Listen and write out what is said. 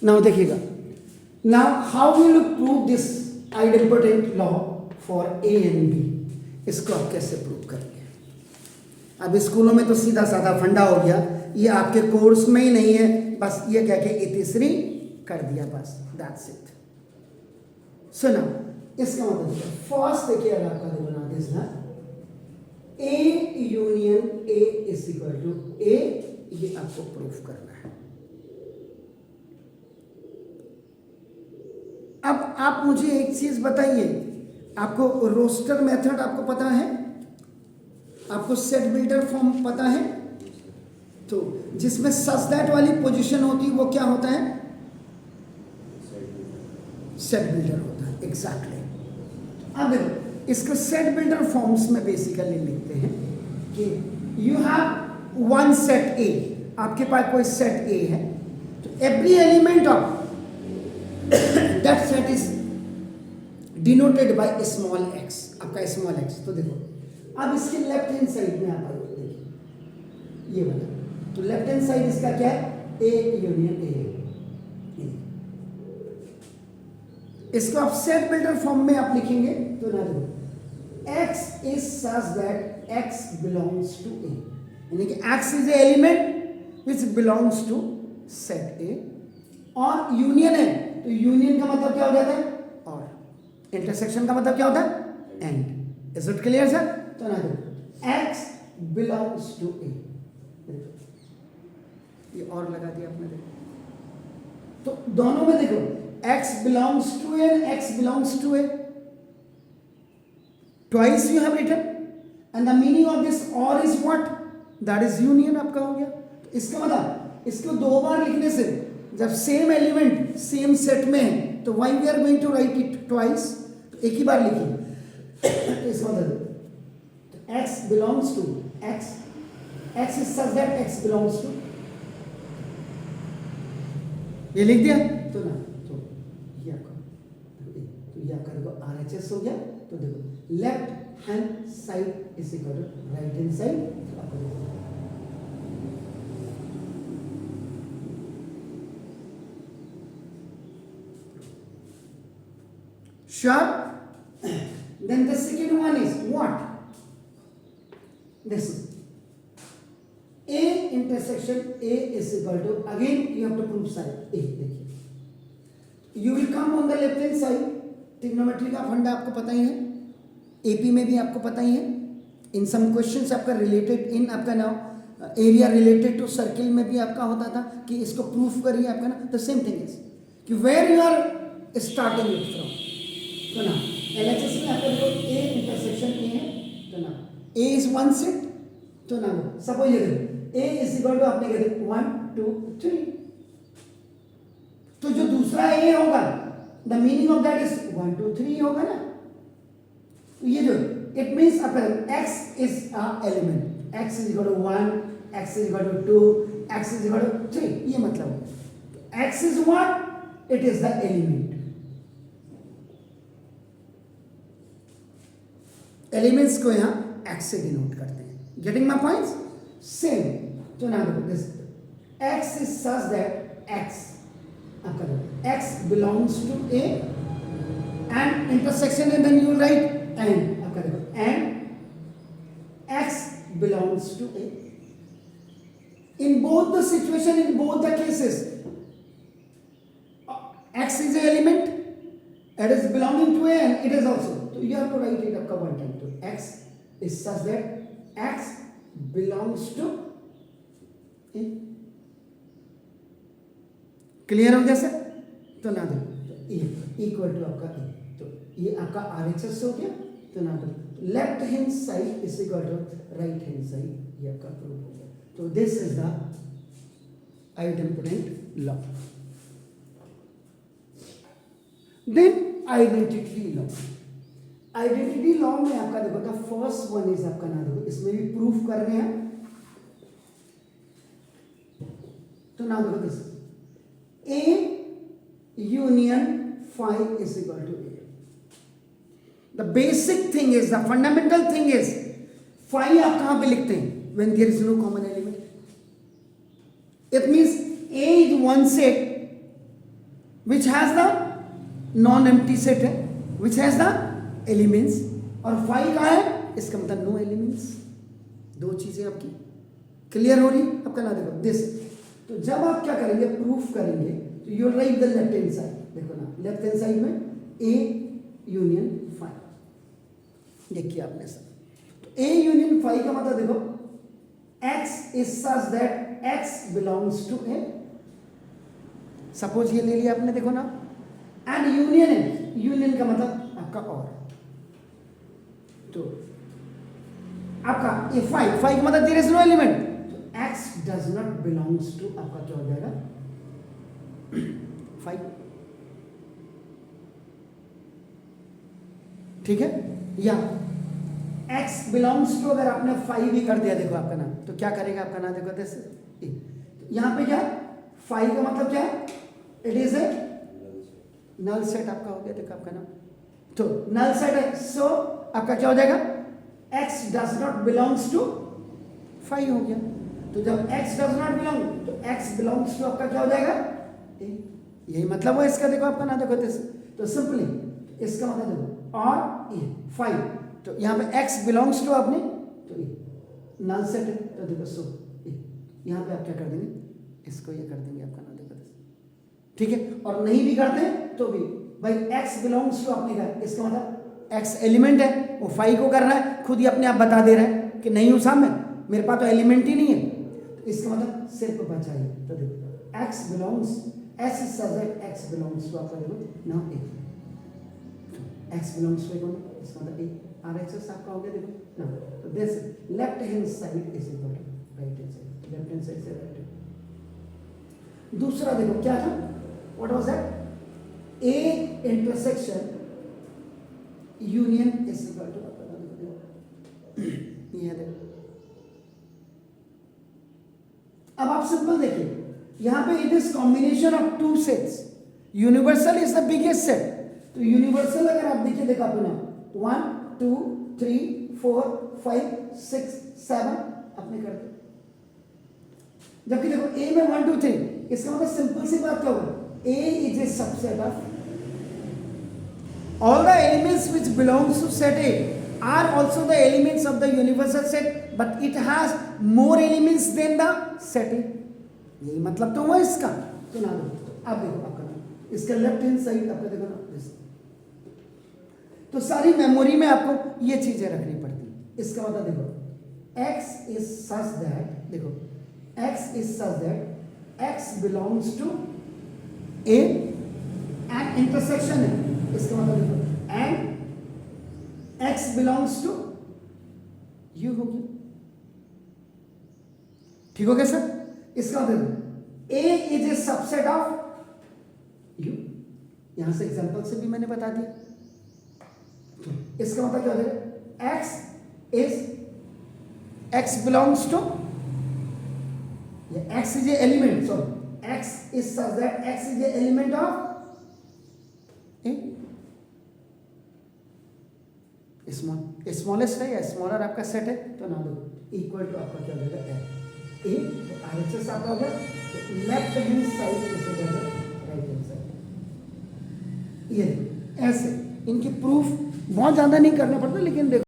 Now देखिएगा, now how will you prove this identity law for A and B, इसको आप कैसे prove करेंगे? अब स्कूलों में तो सीधा साधा फंडा हो गया, ये आपके कोर्स में ही नहीं है, बस ये कह के इतिश्री कर दिया, बस दैट्स इट। सुना, इसका मतलब फर्स्ट देखिए, अगर आपका बना दिस ना A union A is equal to A, ये आपको प्रूफ करना है। अब आप मुझे एक चीज बताइए, आपको रोस्टर मेथड आपको पता है, आपको सेट बिल्डर फॉर्म पता है, तो जिसमें सच दैट वाली पोजीशन होती है वो क्या होता है? सेट बिल्डर होता है, एग्जैक्टली। अब देखो, इसको सेट बिल्डर फॉर्म्स में बेसिकली लिखते हैं कि यू हैव वन सेट ए, आपके पास कोई सेट ए है, तो every element of that set is denoted by small x, आपका स्मॉल एक्स। तो देखो, अब इसके लेफ्ट हैंड साइड में आप देखिए, ये वाला, तो लेफ्ट हैंड साइड इसका क्या है? ए यूनियन ए। इसको आप सेट बिल्डर फॉर्म में आप लिखेंगे तो ना देखो, x is such that x belongs to A, यानी कि x is a element which belongs to set A, और यूनियन है, तो यूनियन का मतलब क्या हो जाता है? और इंटरसेक्शन का मतलब क्या होता है? And. Is it clear sir? तो ना देखो, x बिलोंग्स टू ए, ये और लगा दिया आपने, देखो तो दोनों में देखो x belongs to a and x belongs to a, twice you have written, and the meaning of this or is what? That is union आपका हो गया। तो इसका मतलब, इसको दो बार लिखने से, जब सेम एलिमेंट सेम सेट में है, तो why we are going to write it twice? तो एक ही बार लिखिए। इसका मतलब x belongs to x, x is such that x belongs to, ये लिख दिया तो ना, ये आपका देखो RHS हो गया। तो देखो, left hand side is equal to right hand side, sure? Then the second one is what? This A intersection A is equal to, again you have to prove side A। देखिए, you will come on the left hand side, trigonometry का फंडा आपको पता ही है, AP में भी आपको पता ही है, इन सम क्वेश्चंस आपका रिलेटेड इन आपका now area related to circle में भी आपका होता था कि इसको प्रूफ करिए आपका ना, द सेम थिंग इज कि where you are starting it from. तो ना एलएचएस में आपका देखो ए इंटरसेक्शन ए है, तो ना ए इज वन सेट, तो ना सपोज ये देखो ए इज इक्वल टू आपने कह दिया 1 2 3, तो जो दूसरा ए होगा the meaning of that is 1 2 3 होगा ना। तो ये जो इट मीन्स अपन x is a element, x is equal to 1, x is equal to 2, x is equal to 3, ये मतलब x is what? It is the element. Elements को यहां x से डिनोट करते हैं। Getting my points? सेम। तो now देखो, this x is such that x आपका x belongs to A and intersection, and then you write and आपका देखो and x belongs to A। In both the situation, in both the cases, x is a element, it is belonging to A and it is also, so you have to write it आपका one time, तो x is such that x belongs to A। Clear हो गया sir? तो ना दो, equal to आपका ए, तो ये आपका RHS हो गया। तो ना दो, left hand side is equal to right hand side, ये आपका प्रूफ हो गया। तो this is the identity law. Then identity law, identity law में आपका देखो द फर्स्ट वन इज आपका ना देखो, इसमें भी प्रूफ कर रहे हैं। तो ना देखो this A union phi is equal to A। The basic thing is, the fundamental thing is, phi आप कहाँ पे लिखते हैं? When there is no common element। It means A is one set which has the non empty set है, which has the elements, और five का है, इसका मतलब नो एलिमेंट्स। दो चीजें आपकी क्लियर हो रही आपका ना। देखो दिस, तो जब आप क्या करेंगे, प्रूफ करेंगे, तो you right the left hand side. देखो ना, लेफ्ट हैंड साइड में ए यूनियन फाइव देखिए आपने सर। तो ए यूनियन फाइव का मतलब देखो, x is such that x belongs to A, suppose ये ले लिया आपने, देखो ना, एंड यूनियन है, यूनियन का मतलब आपका और, तो आपका ये फाइव, फाइव का मतलब देयर इज नो एलिमेंट, तो x does not belongs to, आपका क्या हो जाएगा, फाइव। ठीक है, या x बिलोंग्स टू, अगर आपने फाइव भी कर दिया, देखो आपका नाम, तो क्या करेगा आपका नाम, देखो दिस, यहां पे क्या, फाइव का मतलब क्या है, it is a null set आपका हो गया, देखो आपका नाम, तो नल सेट है, सो आपका क्या हो जाएगा, x does not belongs to five हो गया। तो जब x डज नॉट बिलोंग, तो x बिलोंग्स टू आपका क्या हो जाएगा, यही मतलब है इसका। देखो आपका नाम, देखो दिस, तो सिंपली इसका मतलब देखो, और ये फाइव, तो यहाँ पे x बिलोंग्स टू आपने, तो ये नल सेट है, तो देखो सो यहाँ पे आप क्या कर देंगे, इसको ये कर देंगे आपका नाम, देखो ठीक है। और नहीं भी करते तो भी भाई x बिलोंग्स टू आपने कहा, इसका मतलब x एलिमेंट है, वो फाइव को कर रहा है, खुद ही अपने आप बता दे रहा है कि नहीं हूँ सामने, मेरे पास तो एलिमेंट ही नहीं है, तो इसका मतलब सिर्फ बचा ही। तो देखो x belongs, s is subject, x belongs to आपका देखो now A, x belongs to कौन, इसका मतलब ए, RHS आपका हो गया, देखो ना। तो this left hand side is equal to right hand side, left hand side से राइट हैंड। दूसरा देखो क्या था, what was that, A intersection union is equal to, ये देखो, अब आप सिंपल देखिए, यहां पे it is combination of two sets, universal is the biggest set, तो यूनिवर्सल अगर आप देखिए, देखो अपना 1 2 3 4 5 6 7 अपने कर दो, जबकि देखो ए में 1 2 3, इसका मतलब सिंपल सी बात क्या होगा, A is a subset of all the elements which belongs to set A are also the elements of the universal set, but it has more elements than the set A, यही मतलब तो हुआ इसका। तो ना दो, आप देखो आपका इसका लेफ्ट हैंड साइड आपका देखो ना दिस, तो सारी मेमोरी में आपको ये चीजें रखनी पड़ती है। इसका मतलब देखो x is such that, देखो x is such that x belongs to A and intersection है, इसका मतलब देखो and x belongs to u हो गया, ठीक हो गया सर। इसका मतलब A is a subset of u, यहां से एग्जांपल से भी मैंने बता दिया, तो इसका मतलब क्या हो जाएगा, x belongs to, x is a element, sorry x is such that x is a element of A, smallest है या स्मॉलर आपका सेट है, तो ना दो इक्वल टू आपका क्या हो जाएगा, ए, तो RHS आपका हो गया, तो लेफ्ट हैंड साइड इसे जाएगा राइट हैंड साइड। ये ऐसे इनकी प्रूफ बहुत ज्यादा नहीं करना पड़ता, लेकिन देखो